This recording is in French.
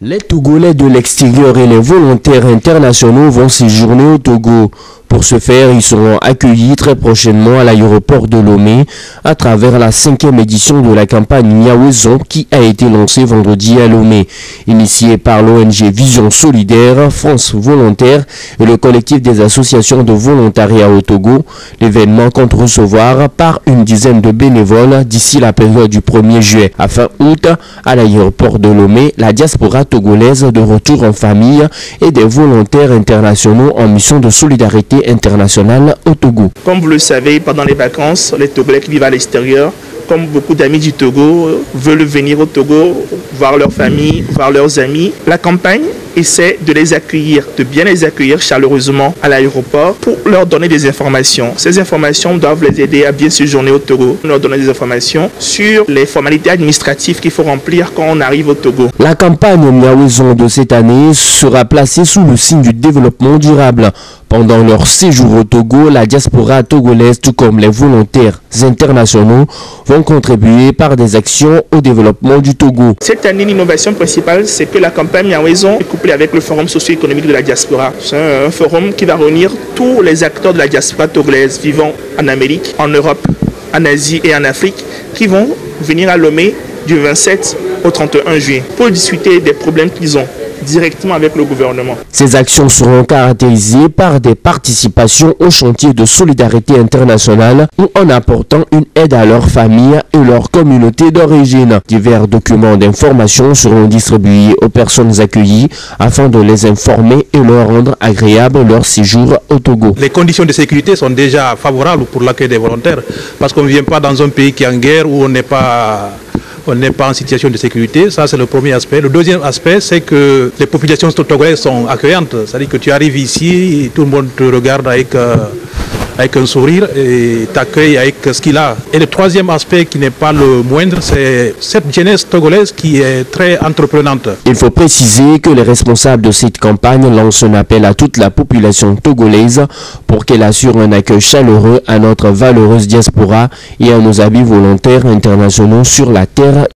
Les Togolais de l'extérieur et les volontaires internationaux vont séjourner au Togo. Pour ce faire, ils seront accueillis très prochainement à l'aéroport de Lomé à travers la 5e édition de la campagne Niawezon qui a été lancée vendredi à Lomé. Initiée par l'ONG Vision Solidaire, France Volontaire et le collectif des associations de volontariat au Togo, l'événement compte recevoir par une dizaine de bénévoles d'ici la période du 1er juillet. À fin août, à l'aéroport de Lomé, la diaspora togolaise de retour en famille et des volontaires internationaux en mission de solidarité internationale au Togo. Comme vous le savez, pendant les vacances, les Togolais qui vivent à l'extérieur, comme beaucoup d'amis du Togo, veulent venir au Togo, voir leur famille, voir leurs amis. La campagne essaie de les accueillir, de bien les accueillir chaleureusement à l'aéroport pour leur donner des informations. Ces informations doivent les aider à bien séjourner au Togo. Leur donner des informations sur les formalités administratives qu'il faut remplir quand on arrive au Togo. La campagne Niawezon de cette année sera placée sous le signe du développement durable. Pendant leur séjour au Togo, la diaspora togolaise, tout comme les volontaires internationaux, vont contribuer par des actions au développement du Togo. Cette année, l'innovation principale, c'est que la campagne Niawezon est couplée avec le Forum socio-économique de la diaspora. C'est un forum qui va réunir tous les acteurs de la diaspora togolaise vivant en Amérique, en Europe, en Asie et en Afrique, qui vont venir à Lomé du 27 au 31 juillet pour discuter des problèmes qu'ils ont directement avec le gouvernement. Ces actions seront caractérisées par des participations au chantier de solidarité internationale ou en apportant une aide à leurs familles et leur communauté d'origine. Divers documents d'information seront distribués aux personnes accueillies afin de les informer et leur rendre agréable leur séjour au Togo. Les conditions de sécurité sont déjà favorables pour l'accueil des volontaires parce qu'on ne vient pas dans un pays qui est en guerre où on n'est pas en situation de sécurité. Ça, c'est le premier aspect. Le deuxième aspect, c'est que les populations togolaises sont accueillantes. C'est-à-dire que tu arrives ici, et tout le monde te regarde avec un sourire et t'accueille avec ce qu'il a. Et le troisième aspect qui n'est pas le moindre, c'est cette jeunesse togolaise qui est très entreprenante. Il faut préciser que les responsables de cette campagne lancent un appel à toute la population togolaise pour qu'elle assure un accueil chaleureux à notre valeureuse diaspora et à nos amis volontaires internationaux sur la terre